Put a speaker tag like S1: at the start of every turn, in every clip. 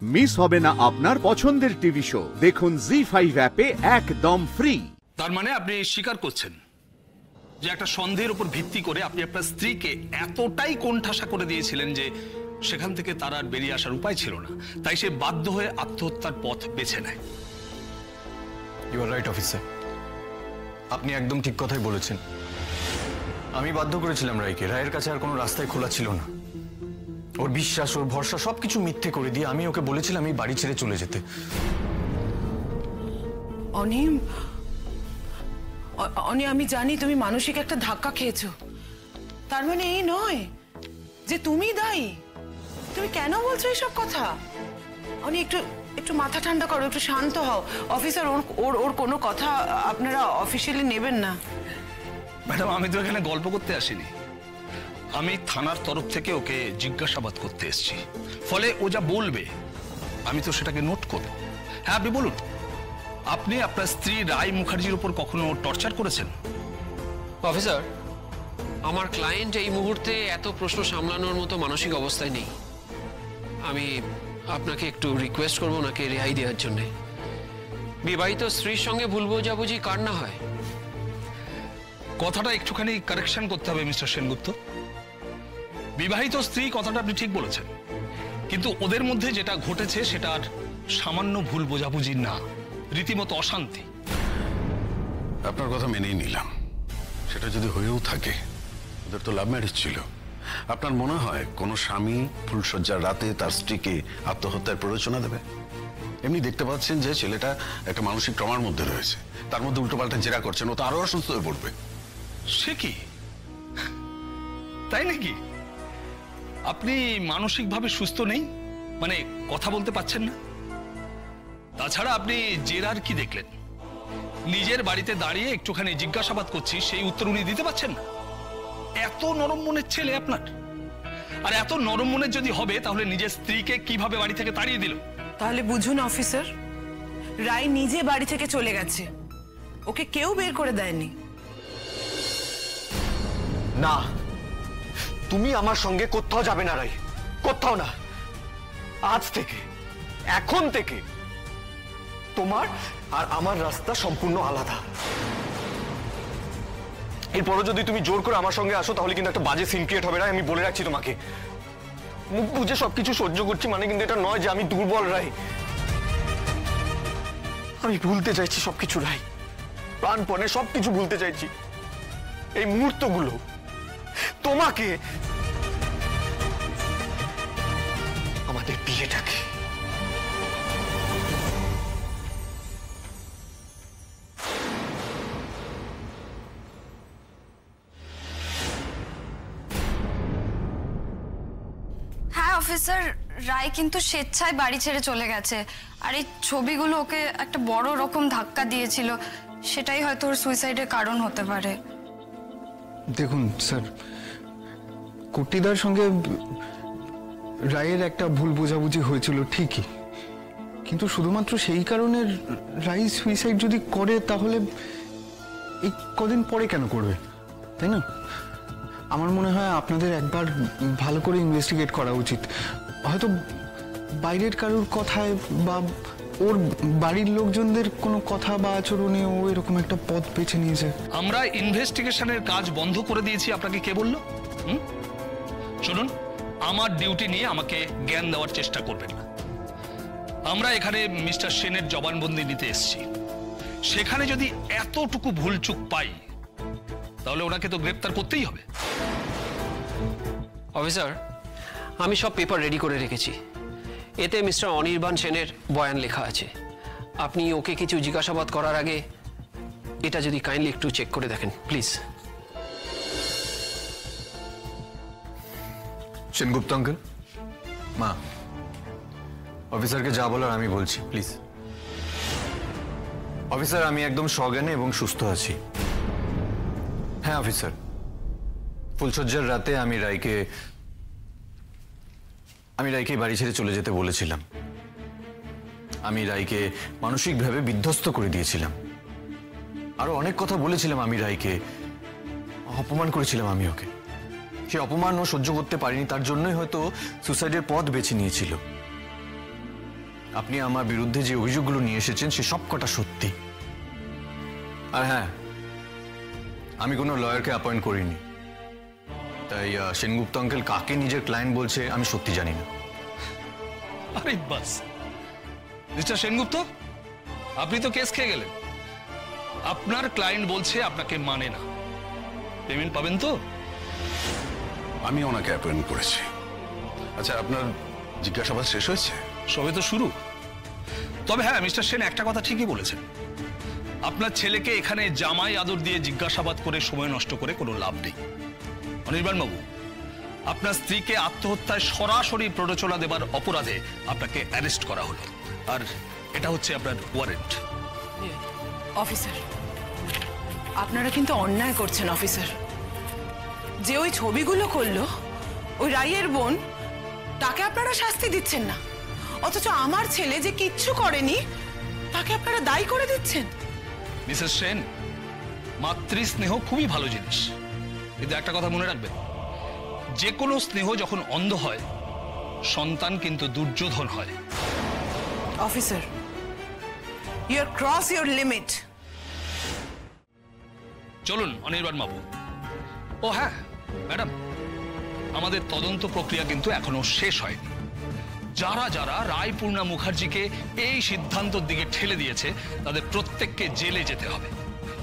S1: Miss হবে না আপনার পছন্দের টিভি শো। দেখুন জি5 অ্যাপে একদম ফ্রি।
S2: তার মানে আপনি স্বীকার করছেন যে একটা সন্দেহের উপর ভিত্তি করে আপনি আপনার স্ত্রীকে এতটাই কোণঠাসা করে দিয়েছিলেন যে সেখান থেকে তার আর বেরিয়ে আসার উপায় ছিল না, তাই সে বাধ্য হয়ে আত্মহত্যার পথ বেছে নেয়।
S3: ইউ আর রাইট অফিসার, আপনি একদম ঠিক কথাই বলেছেন। আমি বাধ্য করেছিলাম রায়কে। রায়ের কাছে আর কোনো রাস্তায় খোলা ছিল না। ওর বিশ্বাস, ওর ভরসা সবকিছু মিথ্যে করে দিয়ে আমি ওকে বলেছিলাম এই বাড়ি ছেড়ে চলে যেতে।
S4: অনি, আমি জানি তুমি মানসিক একটা ধাক্কা খেয়েছো, তার মানে এই নয় যে তুমি দায়ী। তুমি কেন বলছো এইসব কথা? অনি, একটু মাথা ঠান্ডা করো, একটু শান্ত হও। অফিসার, ওর কোনো কথা আপনারা অফিসিয়ালি নেবেন না।
S2: ম্যাডাম, আমি তো এখানে গল্প করতে আসিনি। আমি থানার তরফ থেকে ওকে জিজ্ঞাসাবাদ করতে এসেছি, ফলে ও যা বলবে আমি তো সেটাকে নোট করব। হ্যাঁ, আপনি বলুন, আপনি আপনার স্ত্রী রায় মুখার্জির উপর কখনো টর্চার করেছেন?
S5: অফিসার, আমার ক্লায়েন্ট এই মুহূর্তে এত প্রশ্ন সামলানোর মতো মানসিক অবস্থায় নেই। আমি আপনাকে একটু রিকোয়েস্ট করবো ওনাকে রেহাই দেওয়ার জন্য। বিবাহিত স্ত্রীর সঙ্গে ভুল বোঝাবুঝি কার না হয়?
S2: কথাটা একটুখানি কারেকশন করতে হবে মিস্টার সেনগুপ্ত। বিবাহিত স্ত্রী কথাটা আপনি ঠিক বলেছেন, কিন্তু ওদের মধ্যে যেটা ঘটেছে সেটা আর সামান্য ভুল বোঝাবুঝি না, রীতিমতো অশান্তি।
S6: আপনার কথা মেনেই নিলাম। সেটা যদি হয়েও থাকে, ওদের তো লাভ ম্যারেজ ছিল। আপনার মনে হয় কোনো স্বামী ফুলশয্যার রাতে তার স্ত্রীকে আত্মহত্যার প্ররোচনা দেবে? এমনি দেখতে পাচ্ছেন যে ছেলেটা একটা মানসিক ট্রমার মধ্যে রয়েছে, তার মধ্যে উল্টোপাল্টা জেরা করছেন, ও তো আরো অসুস্থ হয়ে পড়বে।
S2: সে কি, তাই নাকি? আপনি মানসিকভাবে সুস্থ নেই মানে কথা বলতে পাচ্ছেন না? তাছাড়া আপনি জেরার কি দেখলেন? নিজের বাড়িতে দাঁড়িয়ে একটুখানি জিজ্ঞাসাবাদ করছি, সেই উত্তর উনি দিতে পারছেন না। এত নরম মনের ছেলে আপনার? আর এত নরম মনের যদি হবে, তাহলে নিজের স্ত্রীকে কিভাবে বাড়ি থেকে তাড়িয়ে দিল?
S4: তাহলে বুঝুন অফিসার, রায় নিজে বাড়ি থেকে চলে গেছে, ওকে কেউ বের করে দেয়নি।
S3: না, তুমি আমার সঙ্গে কোথাও যাবে না রাই, কোথাও না। আজ থেকে, এখন থেকে তোমার আর আমার রাস্তা সম্পূর্ণ আলাদা। এরপরও যদি তুমি জোর করে আমার সঙ্গে আসো, তাহলে কিন্তু একটা বাজে সিন ক্রিয়েট হবে। রাই, আমি বলে রাখছি তোমাকে। মুখ বুঝে সবকিছু সহ্য করছি মানে কিন্তু এটা নয় যে আমি দুর্বল। রাই, আমি ভুলতে চাইছি সবকিছু। রাই, প্রাণপণে সবকিছু ভুলতে চাইছি। এই মুহূর্তগুলো, তোমাকে, আমাদের বিয়েটাকে।
S7: হ্যাঁ অফিসার, রায় কিন্তু স্বেচ্ছায় বাড়ি ছেড়ে চলে গেছে। আর এই ছবিগুলো ওকে একটা বড় রকম ধাক্কা দিয়েছিল, সেটাই হয়তো ওর সুইসাইডের কারণ হতে পারে।
S8: দেখুন স্যার, কর্তিদার সঙ্গে রায়ের একটা ভুল বোঝাবুঝি হয়েছিল ঠিকই, কিন্তু শুধুমাত্র সেই কারণে রায় সুইসাইড যদি করে, তাহলে এই কদিন পরে কেন করবে, তাই না? আমার মনে হয় আপনাদের একবার ভালো করে ইনভেস্টিগেট করা উচিত। হয়তো বাইরের কারোর কথায় বা ওর বাড়ির লোকজনদের কোনো কথা বা আচরণে ও এরকম একটা পথ বেছে নিয়েছে।
S2: আমরা ইনভেস্টিগেশনের কাজ বন্ধ করে দিয়েছি, আপনাকে কে বললো? শুনুন, আমার ডিউটি নিয়ে আমাকে জ্ঞান দেওয়ার চেষ্টা করবেন না। আমরা এখানে মিস্টার সেনের জবানবন্দি নিতে এসেছি। সেখানে যদি এতটুকু ভুলচুক পাই, তাহলে ওনাকে তো গ্রেপ্তার করতেই হবে।
S5: অফিসার, আমি সব পেপার রেডি করে রেখেছি। এতে মিস্টার অনির্বাণ সেনের বয়ান লেখা আছে। আপনি ওকে কিছু জিজ্ঞাসাবাদ করার আগে এটা যদি কাইন্ডলি একটু চেক করে দেখেন প্লিজ।
S3: সেনগুপ্ত আঙ্কেল, মা, অফিসারকে যা বলার আমি বলছি, প্লিজ। অফিসার, আমি একদম সজ্ঞানে এবং সুস্থ আছি। হ্যাঁ অফিসার, ফুলশয্যার রাতে আমি রায়কে বাড়ি ছেড়ে চলে যেতে বলেছিলাম। আমি রায়কে মানসিকভাবে বিধ্বস্ত করে দিয়েছিলাম। আরো অনেক কথা বলেছিলাম। আমি রায়কে অপমান করেছিলাম। আমি ওকে সে অপমান ও সহ্য করতে পারিনি, তার জন্যই হয়তো সুসাইডের পথ বেছে নিয়েছিল। আপনি আমার বিরুদ্ধে যে অভিযোগগুলো নিয়ে এসেছেন সে সব কটা সত্যি। আর হ্যাঁ, আমি কোনো লয়ারকে অ্যাপয়েন্ট করিনি, তাই সেনগুপ্ত আঙ্কেল কাকে নিজের ক্লায়েন্ট বলছে আমি সত্যি জানি না।
S2: আরে বাস, মিস্টার সেনগুপ্ত, আপনি তো কেস খেয়ে গেলেন। আপনার ক্লায়েন্ট বলছে আপনাকে মানে না, পেমেন্ট পাবেন তো?
S6: আমি ওনাকে অ্যাপয়েন্ট করেছি। আচ্ছা, আপনার জিজ্ঞাসাবাদ শেষ হয়েছে?
S2: সবে তো শুরু। তবে হ্যাঁ, মিস্টার সেন একটা কথা ঠিকই বলেছেন, আপনার ছেলেকে এখানে জামাই আদর দিয়ে জিজ্ঞাসাবাদ করে সময় নষ্ট করে কোনো লাভ নেই। অনির্বাণ বাবু, আপনার স্ত্রীকে আত্মহত্যায় সরাসরি প্ররোচনা দেবার অপরাধে আপনাকে অ্যারেস্ট করা হলো, আর এটা হচ্ছে আপনার ওয়ারেন্ট।
S4: অফিসার, আপনারা কিন্তু অন্যায় করছেন অফিসার। যে ওই ছবিগুলো করলো ওই রাইয়ের বোন, তাকে আপনারা শাস্তি দিচ্ছেন না, অথচ আমার ছেলে যে কিচ্ছু করেনি তাকে আপনারা দায়ী করে দিচ্ছেন।
S2: মিসেস সেন, মাতৃস্নেহ খুবই ভালো জিনিস, কিন্তু একটা কথা মনে রাখবেন, যে কোনো স্নেহ যখন অন্ধ হয় সন্তান কিন্তু দুর্যোধন হয়।
S4: Officer, you are cross your limit.
S2: চলুন অনির্বাণ বাবু। ও হ্যাঁ ম্যাডাম, আমাদের তদন্ত প্রক্রিয়া কিন্তু এখনো শেষ হয়নি। যারা যারা রায়পূর্ণা মুখার্জিকে এই সিদ্ধান্তের দিকে ঠেলে দিয়েছে তাদের প্রত্যেককে জেলে যেতে হবে।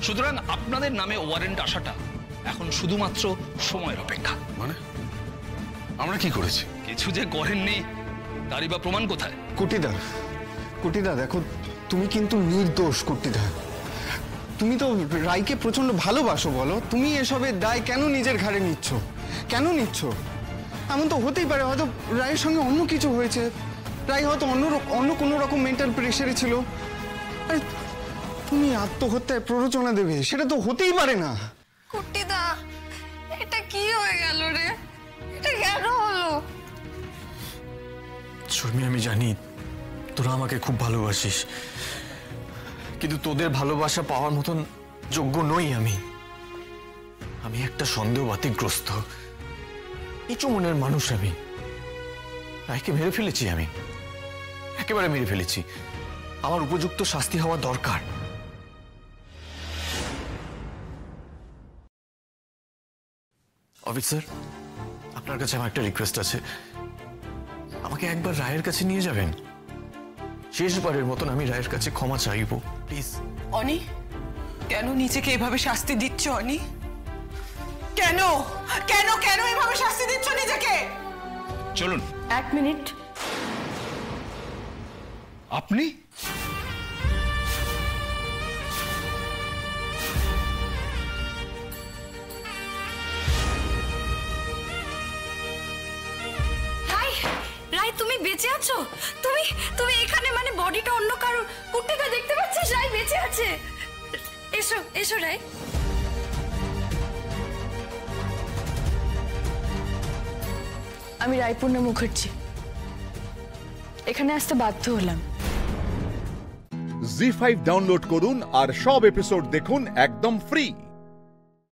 S2: সুতরাং আপনাদের নামে ওয়ারেন্ট আসাটা এখন শুধুমাত্র সময়ের অপেক্ষা।
S6: মানে আমরা কি করেছি?
S2: কিছু যে করেননি তারই বা প্রমাণ কোথায়?
S8: কুটিদা দেখো, তুমি কিন্তু নির্দোষ। কুটিদা, তুমি তো রায়কে প্রচন্ড ভালোবাসো, বলো তুমি এসবের দায় কেন নিজের ঘাড়ে নিচ্ছ? কেন নিচ্ছ? এমন তো হতেই পারে হয়তো রায়ের সঙ্গে অন্য কিছু হয়েছে, রায় হয়তো অন্য কোনো রকম মেন্টাল প্রেশারে ছিল। আরে তুমি আত্মহত্যায় প্ররোচনা দেবে, সেটা তো হতেই পারে না।
S7: কুট্টিদা, এটা কি হয়ে গেল রে? এটা কেন হলো?
S3: শর্মি, আমি জানি তোরা আমাকে খুব ভালোবাসিস, কিন্তু তোদের ভালোবাসা পাওয়ার মতন যোগ্য নই আমি। আমি একটা সন্দেহবাতিগ্রস্ত নিচু মনের মানুষ। আমি রায়কে মেরে ফেলেছি, আমি একেবারে মেরে ফেলেছি। আমার উপযুক্ত শাস্তি হওয়া দরকার। অফিসার, আপনার কাছে আমার একটা রিকোয়েস্ট আছে, আমাকে একবার রায়ের কাছে নিয়ে যাবেন। শেষবারের মতন আমি রায়ের কাছে ক্ষমা চাইবো, প্লিজ।
S4: অনি, কেন নিজেকে এভাবে শাস্তি দিচ্ছ? অনি, কেন কেন কেন এভাবে শাস্তি দিচ্ছ নিজেকে?
S2: চলুন।
S7: এক মিনিট।
S2: আপনি?
S7: রাই, তুমি বেঁচে আছো? তুমি তুমি এখানে, মানে বডিটা অন্য কারোর। কুট্টিদা দেখতে পাচ্ছিস রাই বেঁচে আছে? এসো এসো রাই।
S9: আমি রায়পূর্ণা মুখার্জি, এখানে আসতে বাধ্য হলাম।
S1: জি5 ডাউনলোড করুন আর সব এপিসোড দেখুন একদম ফ্রি।